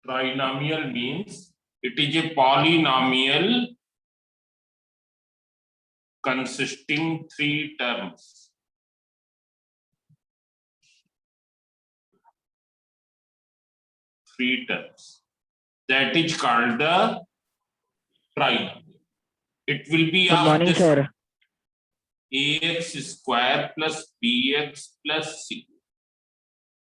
Trinomial means it is a polynomial consisting three terms. That is called the trinomial. It will be Good of morning, this sir. ax square plus bx plus c.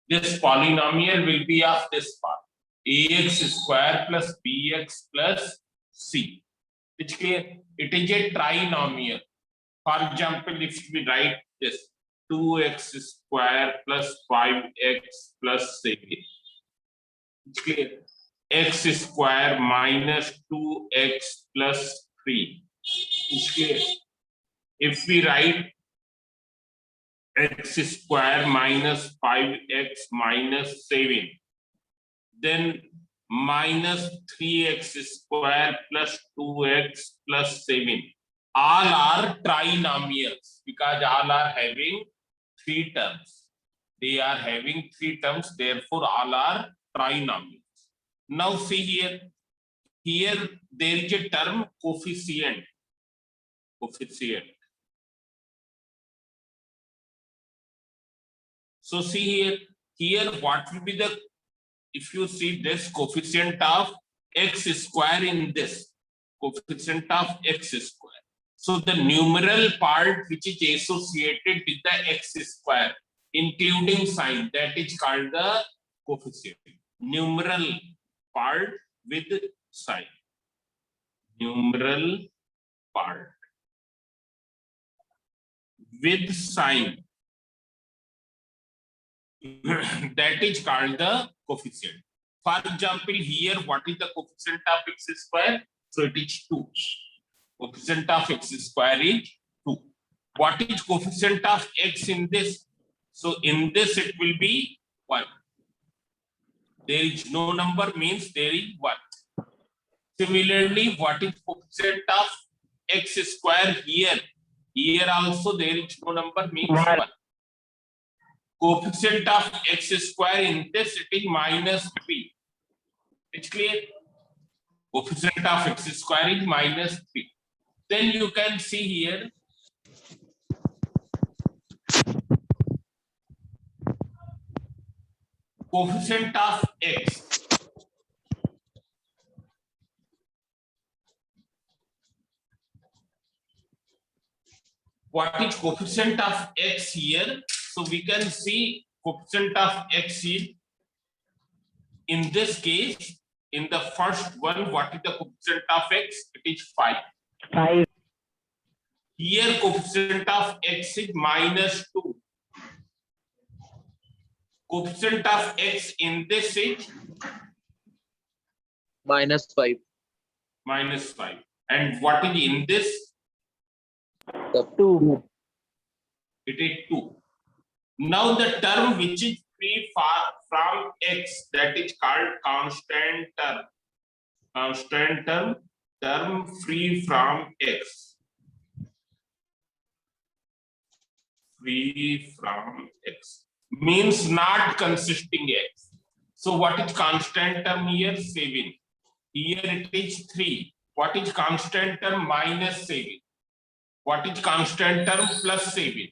This polynomial will be of this part, ax square plus bx plus c. It's clear? It is a trinomial. For example, if we write this 2x square plus 5x plus 7, it's clear? X square minus 2x plus 3. It's clear? If we write x square minus 5x minus 7, then minus 3x square plus 2x plus 7. All are trinomials because all are having three terms. They are having three terms, therefore all are trinomials. Now see here. Here there is a term coefficient. So see here what will be the, if you see this coefficient of x square in this, coefficient of x square. So the numeral part which is associated with the x square, including sign, that is called the coefficient. Numeral part with sign. Numeral part with sign. That is called the coefficient. For example, here what is the coefficient of x square? So it is 2. Coefficient of x square is 2. What is coefficient of x in this? So in this it will be 1. There is no number means there is 1. Similarly, what is coefficient of x square here? Here also there is no number means 1. Coefficient of x square in this, it is minus 3. It's clear? Coefficient of x square is minus 3. Then you can see here coefficient of x. What is coefficient of x here? So we can see coefficient of x is, in this case, in the first one, what is the coefficient of x? It is 5. 5. Here coefficient of x is minus 2. Coefficient of x in this is minus 5. minus 5. And what is in this? 2. It is 2. Now the term which is free from x, that is called constant term. Constant term free from x. Free from x means not consisting x. So what is constant term here? 7. Here it is 3. What is constant term? Minus 7. What is constant term? Plus 7.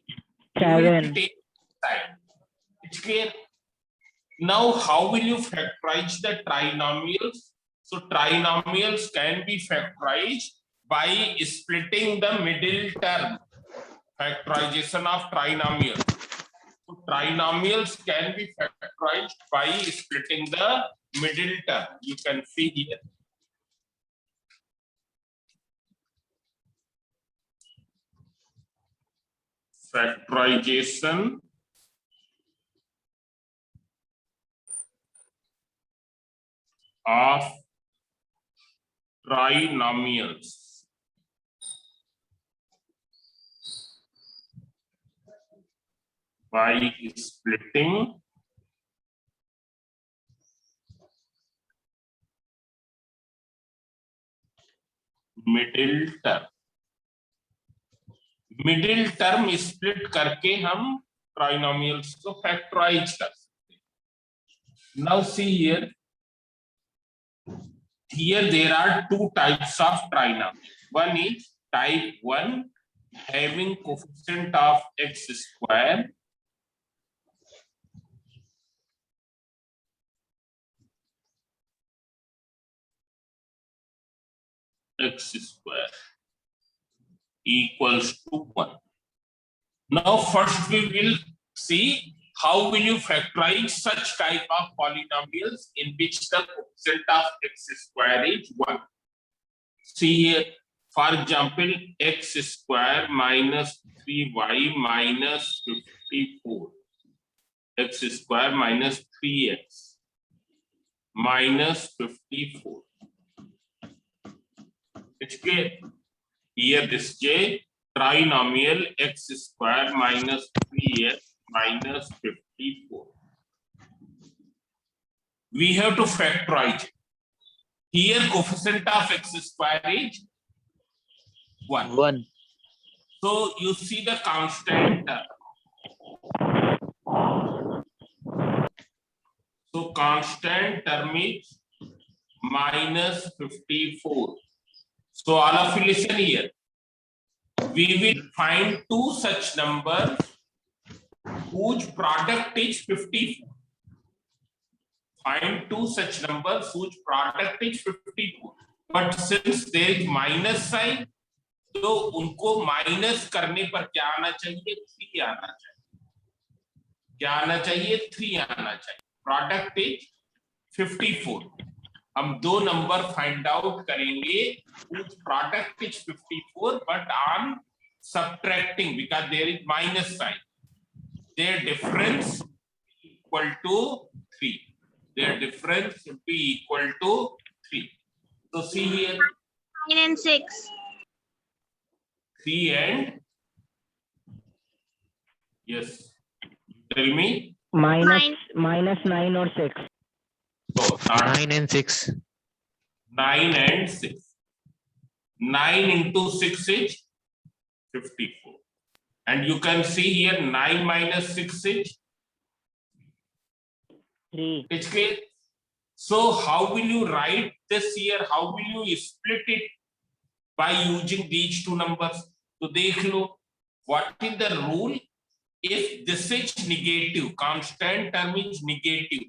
7. It's clear. Now how will you factorize the trinomials? So trinomials can be factorized by splitting the middle term. Factorization of trinomials. So trinomials can be factorized by splitting the middle term. You can see here. Factorization of trinomials. By splitting middle term split करके हम trinomials को factorise कर सकते हैं. Now see here here there are two types of trinomial. One is type 1 having coefficient of x square equals to 1. Now first we will see how will you factorize such type of polynomials in which the coefficient of x square is 1. See here, for example, x square minus 3y minus 54, x square minus 3x minus 54. It's clear? Here this J trinomial x square minus 3x minus 54. We have to factorize it. Here coefficient of x square is 1. 1. So you see the constant term. So constant term is minus 54. So all of you listen here. We will find two such numbers whose product is 54. Find two such numbers whose product is 54. But since there is minus sign, तो उनको minus करने पर क्या आना चाहिए? 3 आना चाहिए. क्या आना चाहिए? 3 आना चाहिए. Product is 54. हम दो नंबर फाइंड आउट करेंगे whose product is 54 but on subtracting because there is minus sign, their difference equal to 3. Their difference should be equal to 3. So see here 9 and 6. 3 and yes, tell me. Minus 9 or 6. So not 9 and 6. 9 and 6. 9 into 6 is 54. And you can see here 9 minus 6 is 3. it's clear. So how will you write this here? How will you split it? By using these two numbers. So dekh lo, what is the rule? If this is negative, constant term is negative,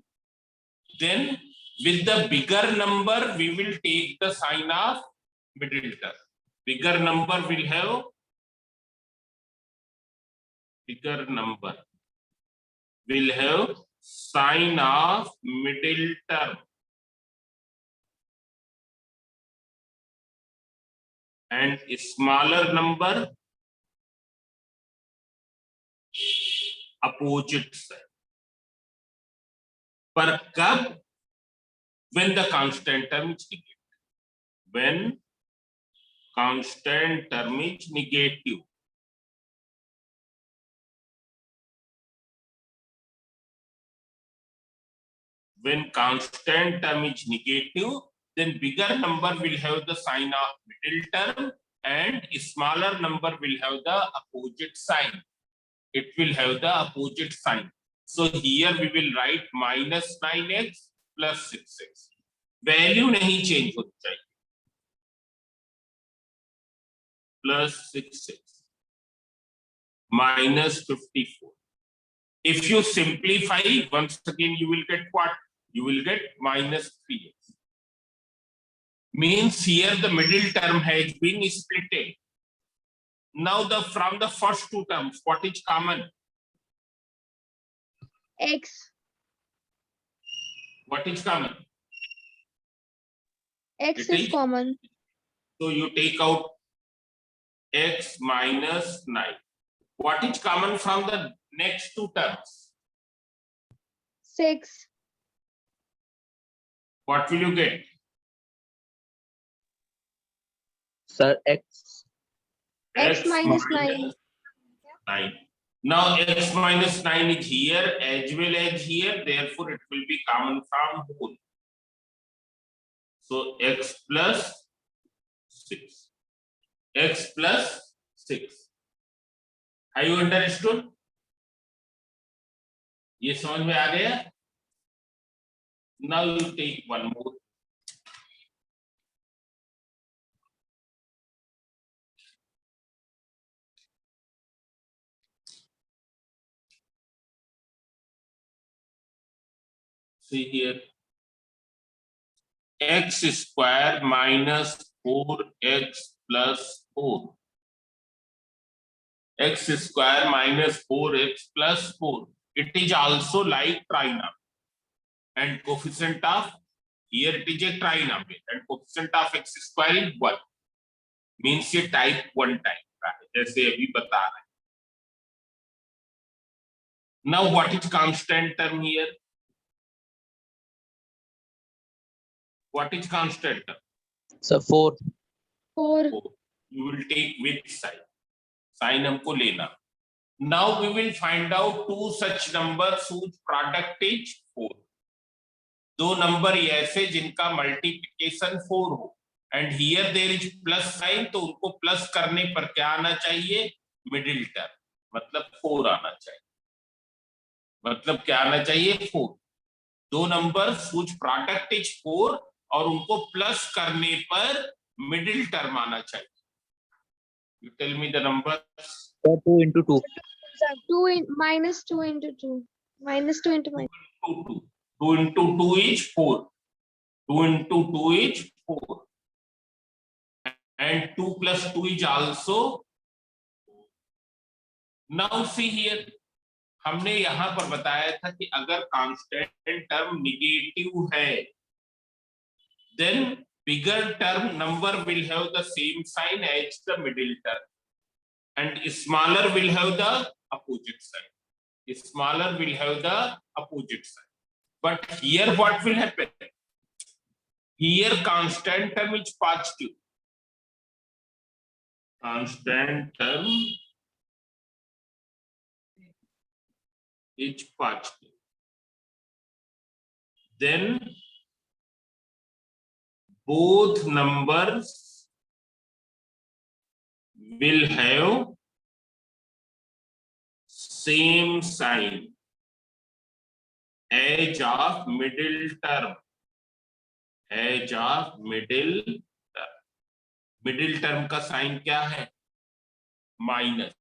then with the bigger number we will take the sign of middle term. Bigger number will have sign of middle term. And a smaller number opposite side. पर कब? When the constant term is negative. When constant term is negative. When constant term is negative, then bigger number will have the sign of middle term and smaller number will have the opposite sign. It will have the opposite sign. So here we will write minus 9x plus 6x. Value nahi change hoti chahiye. Plus 6x minus 54. If you simplify, once again you will get what? You will get minus 3x. Means here the middle term has been split. Now from the first two terms, what is common? X. What is common? X It is is- common. So you take out x minus 9. What is common from the next two terms? 6. What will you get? Sir, X. X minus 9. 9. Now x minus 9 is here as well as here, therefore it will be common from whole. So x plus 6. X plus 6. Have you understood? ये समझ में आ गया? Now you take one more. See here, x square minus 4x plus 4. X square minus 4x plus 4. It is also like trinomial. And coefficient of, here it is a trinomial. And coefficient of x square is 1. Means ये type 1 type का है, जैसे अभी बता रहे हैं. Now what is constant term here? What is constant term? Sir, 4. 4. You will take with sign. Sign हमको लेना. Now we will find out two such numbers whose product is 4. दो नंबर ऐसे जिनका मल्टीप्लिकेशन 4 हो. And here there is plus sign, तो उनको plus करने पर क्या आना चाहिए? मिडिल टर्म, मतलब 4 आना चाहिए. मतलब क्या आना चाहिए? 4. दो नंबर whose product is 4 और उनको प्लस करने पर मिडिल टर्म आना चाहिए. You tell me the numbers. 2 into 2. 2 in minus 2 into 2. Minus 2 into minus. 2 into 2 is 4. 2 into 2 is 4. And 2 plus 2 is also. Now see here. हमने यहां पर बताया था कि अगर कांस्टेंट टर्म निगेटिव है, then bigger term number will have the same sign as the middle term, and smaller will have the opposite sign. Smaller will have the opposite sign. But here what will happen? Here constant term is positive. Constant term is positive. Then both numbers will have same sign as of middle term. As of middle term. Middle term का sign क्या है? Minus.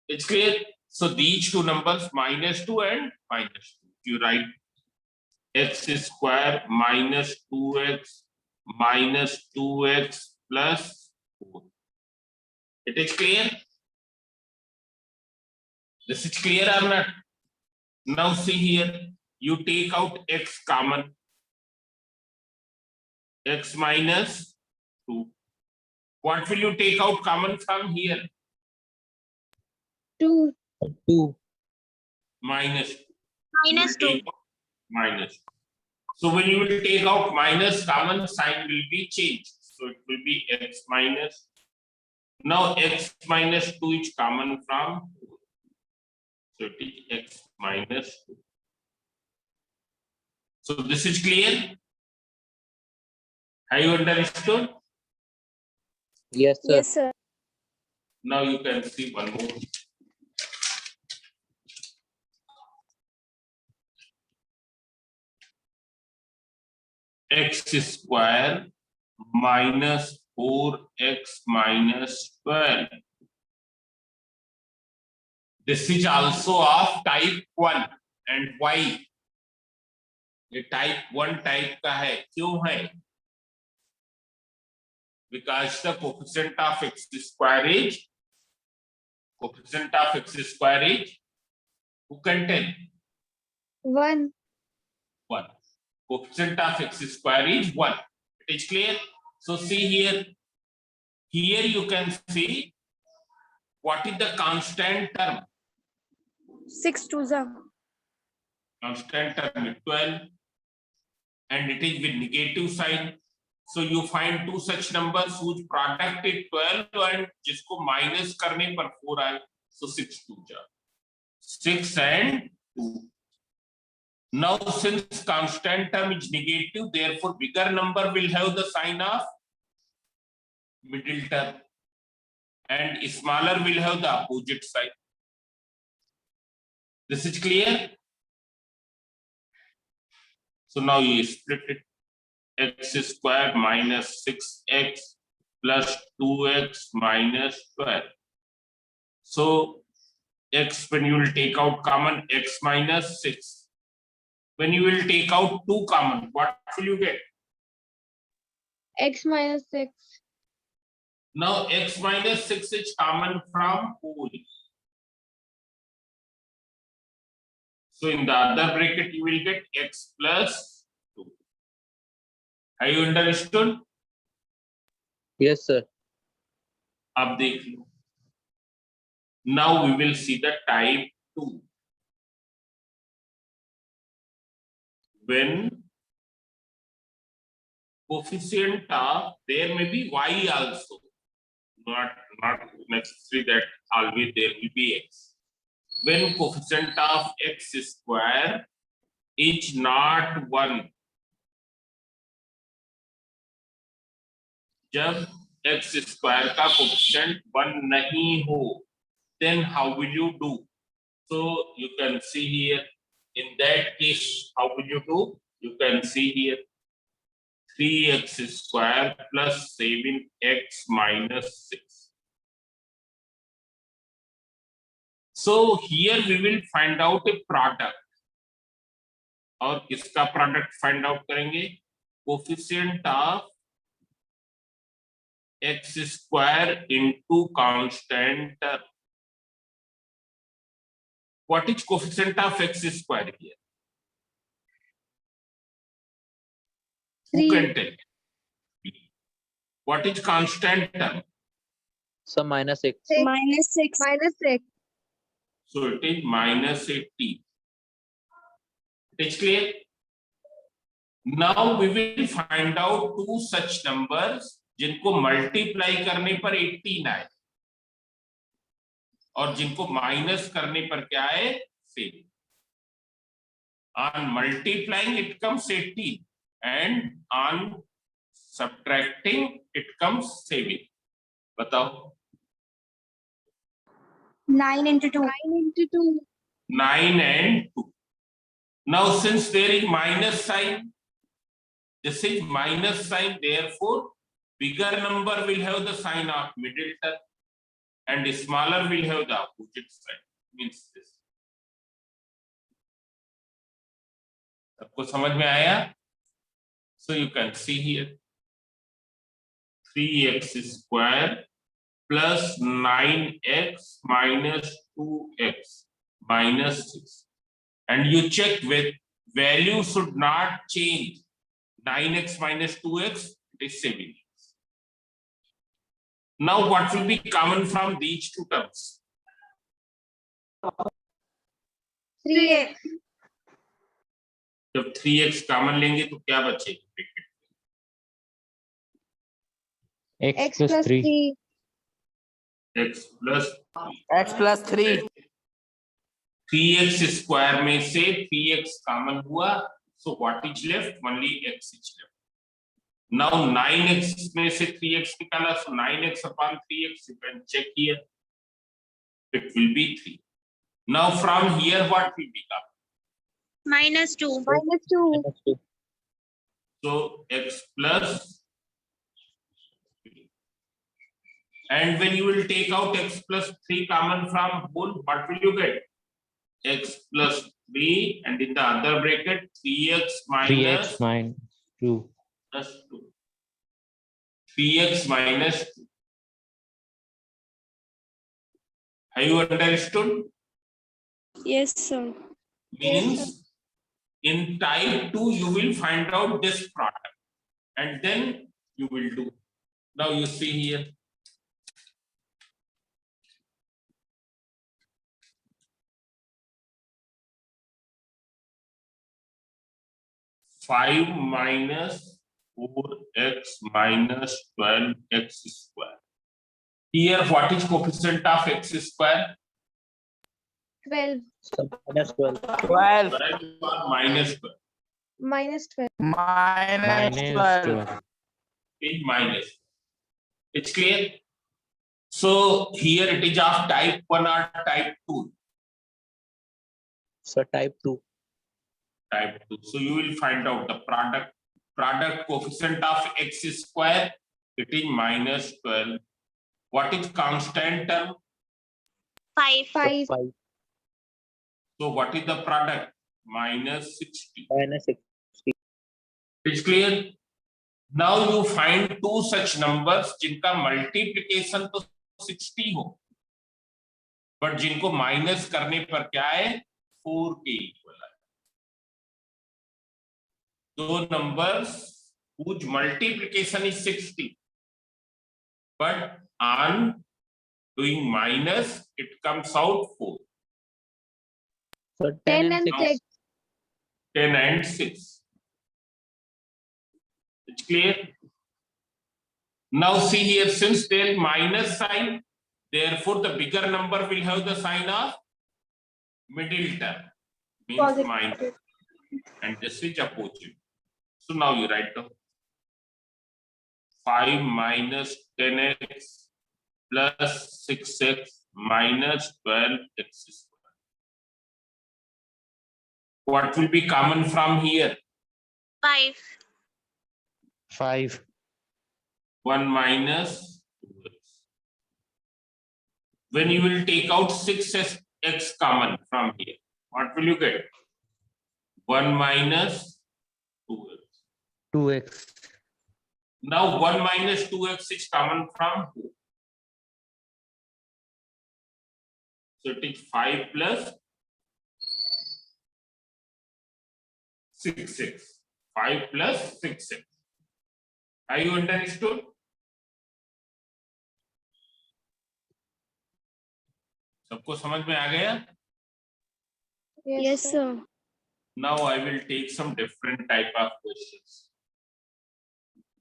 It's clear? So these two numbers, minus 2 and minus 2. You write x square minus 2x minus 2x plus 4. It is clear? This is clear or not? Now see here, you take out x common. X minus 2. What will you take out common from here? 2. 2. Minus 2. Minus You will 2. take out minus. So when you will take out minus, common sign will be changed. So it will be x minus. Now x minus 2 is common from 4. So it is x minus 2. So this is clear? Have you understood? Yes, sir. Yes, sir. Now you can see one more. X square minus 4x minus 12. This is also of type 1. And why? ये type 1 type का है. क्यों है? Because the coefficient of x square is, who can tell? 1. 1. Coefficient of x square is 1. It is clear? So see here. Here you can see what is the constant term. 6 to 0. Constant term is 12. And it is with negative sign. So you find two such numbers whose product is 12 and जिसको minus करने पर 4 आए. So 6 2 जा. 6 and 2. Now since constant term is negative, therefore bigger number will have the sign of middle term and smaller will have the opposite sign. This is clear? So now you split it. X square minus 6x plus 2x minus 12. So x, when you will take out common, x minus 6. When you will take out 2 common, what will you get? X minus 6. Now x minus 6 is common from whole. So in the other bracket you will get x plus 2. Are you understood? Yes, sir. अब देख लो. Now we will see the type 2. When coefficient of, there may be y also, not necessary that always there will be x. When coefficient of x square is not 1, जब x square का coefficient 1 नहीं हो, then how will you do? So you can see here, in that case, how will you do? You can see here 3x square plus 7x minus 6. So here we will find out a product. और किसका product find out करेंगे? Coefficient of x square into constant. What is coefficient of x square here? Who 3. can tell? What is constant term? So minus 6. Minus 6. Minus 6. So it is minus 80. It is clear? Now we will find out 2 such numbers जिनको multiply करने पर 18 आए और जिनको minus करने पर क्या आए? 7. On multiplying it comes 18 and on subtracting it comes 7. बताओ. 9 into 2. 9 into 2. 9 and 2. Now since there is minus sign, this is minus sign, therefore bigger number will have the sign of middle term and smaller will have the opposite sign, means this. सबको समझ में आया? So you can see here 3x square plus 9x minus 2x minus 6, and you check with value should not change. 9x minus 2x, it is 7x. Now what will be common from these two terms? 3x. जब 3x common लेंगे तो क्या बचेगा? X plus 3. x plus x plus 3 3x square में से 3x common हुआ, so what is left? Only x is left. Now 9x में से 3x निकाला, so 9x upon 3x, you can check here, it will be 3. Now from here what will become? Minus 2. Minus 2. Minus 2. So x plus 3. And when you will take out x plus 3 common from whole, what will you get? X plus 3, and in the other bracket 3x minus 3x minus 2. plus 2. 3x minus 2. Have you understood? Yes, sir. Means in type 2 you will find out this product and then you will do. Now you see here. Five minus 4x minus 12x square. Here what is coefficient of x square? 12. So minus 12. 12 Correct or minus 12? Minus 12. minus Minus 12 12. Is minus. It's clear? So here it is of type 1 or type 2? So type 2. Type 2. So you will find out the product coefficient of x square, it is minus 12. What is constant term? 5. 5. 5. So what is the product? minus 60. minus 6. It's clear? Now you find two such numbers जिनका multiplication तो 60 हो, but जिनको minus करने पर क्या है 4 के equal है. दो numbers whose multiplication is 60, but on doing minus it comes out 4. So 10 and 6. 6. 10 and 6. It's clear? Now see here, since there is minus sign, therefore the bigger number will have the sign of middle term, means Positive. minus, and this is opposite. So now you write down 5 minus 10x plus 6x minus 12x square. What will be common from here? 5. 5. 1 minus 2x. When you will take out 6x common from here, what will you get? 1 minus 2x. 2x. Now 1 minus 2x is common from who? So it is 5 plus 6x. 5 plus 6x. Are you understood? सबको समझ में आ गया? Yes, sir. Now I will take some different type of questions.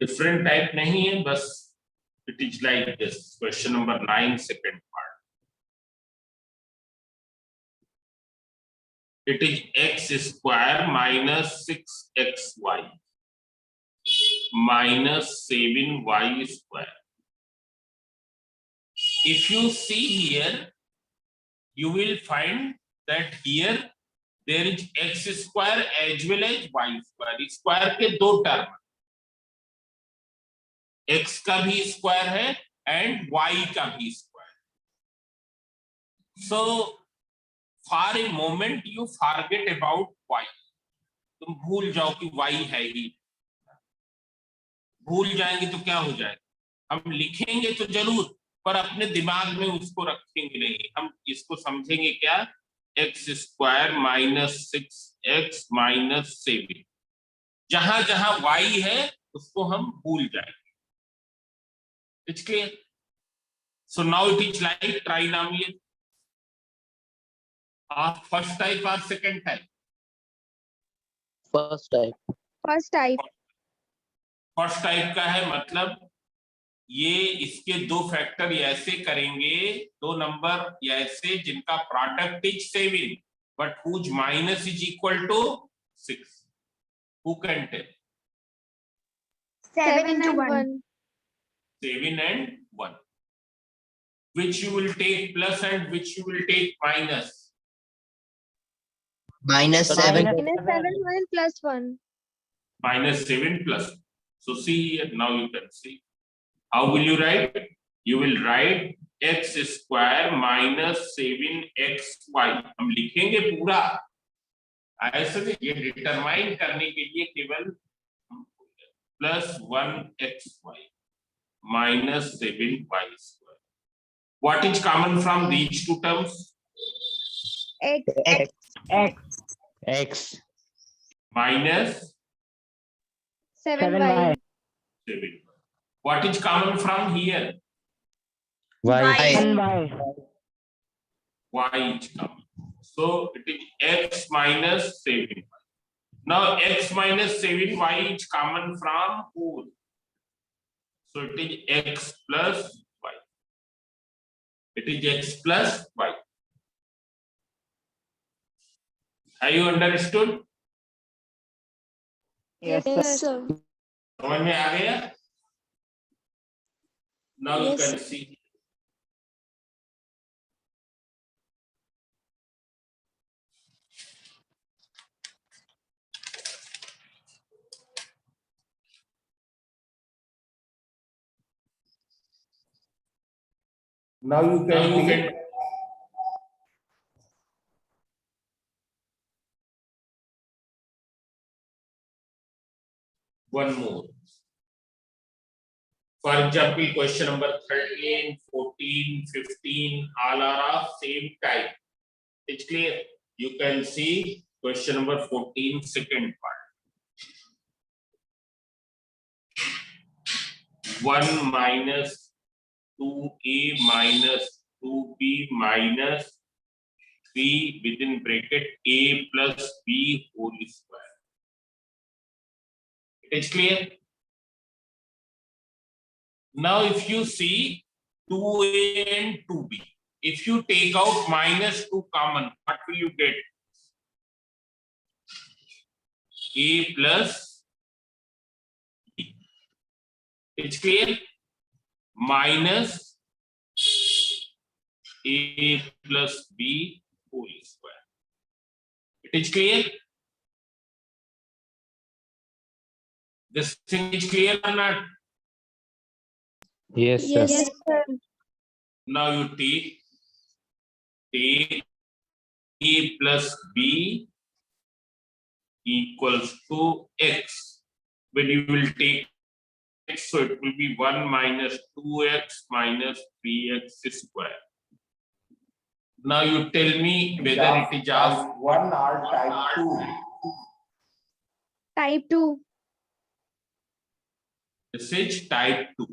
Different type नहीं है, बस it is like this. Question number 9, second part. It is x square minus 6xy minus 7y square. If you see here, you will find that here there is x square as well as y square. Square के दो term, x का भी square है and y का भी square. So for a moment you forget about y. तुम भूल जाओ कि y है ही. भूल जाएंगे तो क्या हो जाएगा? हम लिखेंगे तो जरूर, पर अपने दिमाग में उसको रखेंगे नहीं. हम इसको समझेंगे क्या? X square minus 6x minus 7. जहां जहां y है उसको हम भूल जाएंगे. It's clear? So now it is like trinomial of first type or second type? First type. First type. First type का है, मतलब ये इसके दो फैक्टर ऐसे करेंगे, दो नंबर ऐसे जिनका product is 7 but whose minus is equal to 6. Who can tell? 7 and into 1. 1. 7 and 1. Which you will take plus and which you will take minus? Minus 7. Minus 7 1 plus 1. Minus 7 plus. So see here, now you can see. How will you write? You will write x square minus 7xy. हम लिखेंगे पूरा. ऐसे नहीं, ये determine करने के लिए केवल plus 1xy minus 7y square. What is common from these two terms? X. X. Minus 7y. 7. What is common from here? Y. Y is common. So it is x minus 7y. Now x minus 7y is common from 4. So it is x plus y. It is x plus y. Have you understood? Yes, sir. समझ में आ गया? Now you Yes, can sir. see. Now you can one more. For example, question number 13, 14, 15, all are of same type. It's clear. You can see question number 14, second part. 1 minus 2a minus 2b minus 3 within bracket a plus b whole square. It is clear. Now, if you see 2a and 2b, if you take out minus 2 common, what will you get? A plus b. It's clear? Minus a plus b whole square. It is clear? This thing is clear or not? Yes, sir. Yes, sir. Now you take a plus b equals to x. When you will take x, so it will be 1 minus 2x minus 3x square. Now you tell me whether it is of 1 or type 2. Type 2. this is type 2.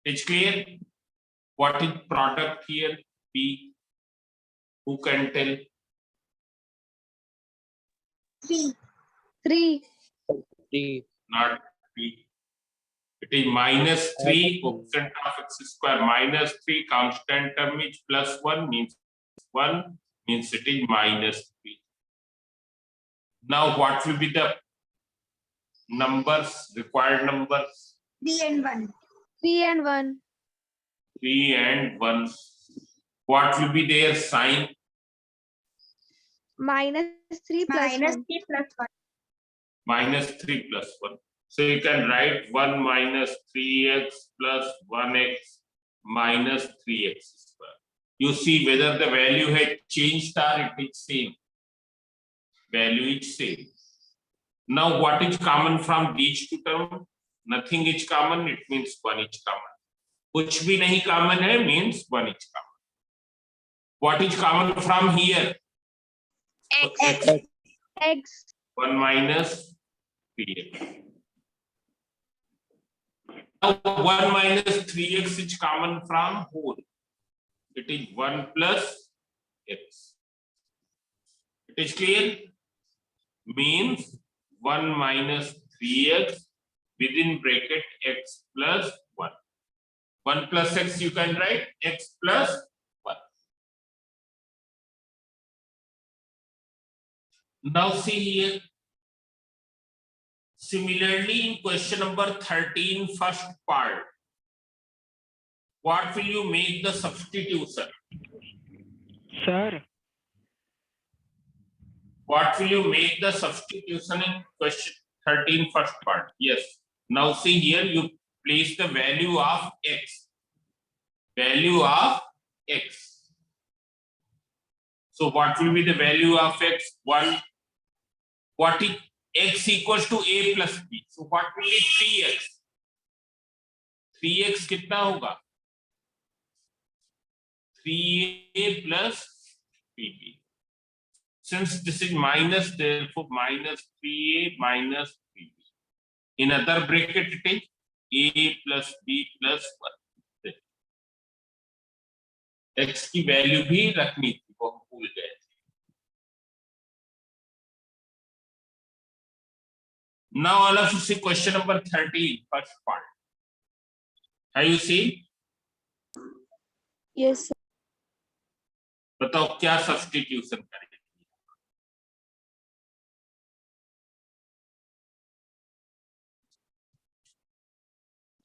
It's clear? What is product here? B. Who can tell? 3. 3. Not B. It is minus 3 quotient of x square minus 3 constant term is plus 1 means 1 means it is minus 3. Now what will be the numbers, required numbers? 3 and 1. 3 and 1. 3 and 1. What will be their sign? Minus 3 plus 1. Minus 3 plus 1. So you can write 1 minus 3x plus 1x minus 3x square. You see whether the value had changed or it is same. Value is same. Now what is common from these two terms? Nothing is common, it means 1 is common. Kuch bhi nahi common hai means 1 is common. What is common from here? So X. X. 1 minus 3x. Now 1 minus 3x is common from whole. It is 1 plus x. It is clear? Means 1 minus 3x within bracket x plus 1. 1 plus x you can write x plus 1. Now see here. Similarly, in question number 13, first part, what will you make the substitution? Sir, What will you make the substitution in question 13, first part? Yes. Now see here, you place the value of x. Value of x. So what will be the value of x? 1. What is x equals to a plus b? So what will be 3x? 3x कितना होगा? 3a plus bb. Since this is minus, therefore minus 3a minus 3b. In other bracket it is a plus b plus 1. X की value भी रखनी थी, वो हम भूल गए. Now all of you see question number 13, first part. Have you seen? Yes, sir. बताओ क्या सब्स्टिट्यूशन करेंगे?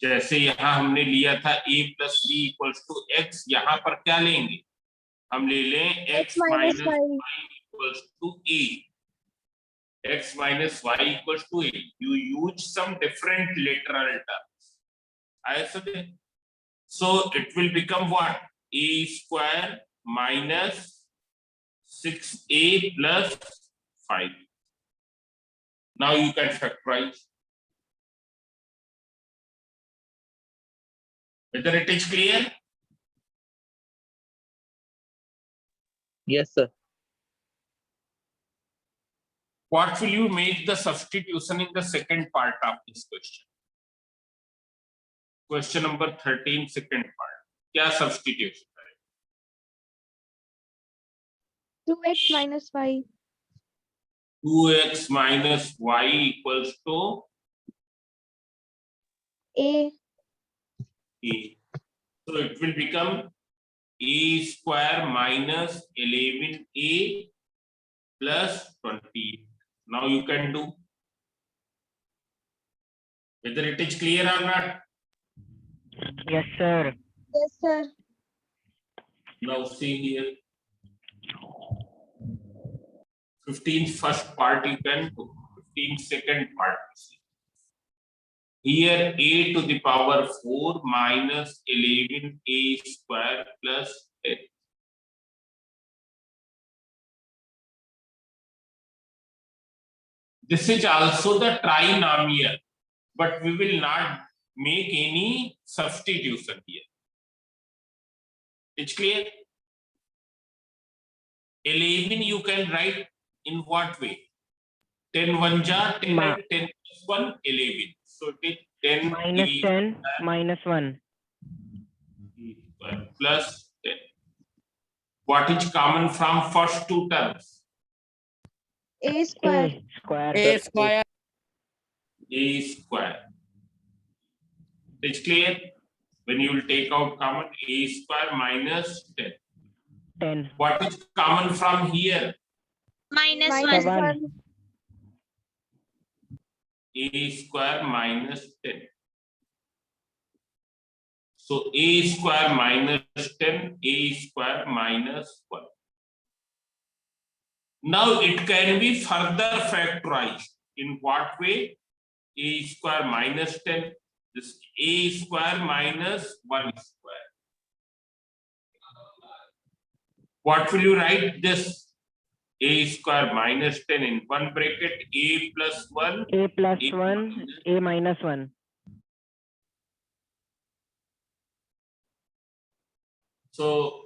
जैसे यहां हमने लिया था a plus b equals to x, यहां पर क्या लेंगे? हम ले लें x minus y equals to a. X minus y equals to a. You use some different literal terms. So it will become what? A square minus 6a plus 5. Now you can factorize. Whether it is clear? Yes, sir. What will you make the substitution in the second part of this question? Question number 13, second part. क्या substitution है? 2x minus y. 2x minus y equals to A. a. So it will become a square minus 11a plus 20. Now you can do. Whether it is clear or not. Yes, sir. Yes, sir. Now see here. 15 first part you can do. 15 second part. Here a to the power 4 minus 11a square plus 10. This is also the trinomial, but we will not make any substitution here. It's clear? 11 you can write in what way? 10 1 ja 10 Ma- and 10 plus 1 11. So it is 10 Minus a 10 minus 1. square plus 10. What is common from first two terms? A square. A square. A square. A square. It's clear? When you will take out common, a square minus 10. 10. What is common from here? Minus Minus 1. 1. A square minus 10. So a square minus 10, a square minus 1. Now it can be further factorized. In what way? A square minus 10, this a square minus 1 square. What will you write this? A square minus 10 in one bracket, a plus 1. A plus A 1. A minus 1. So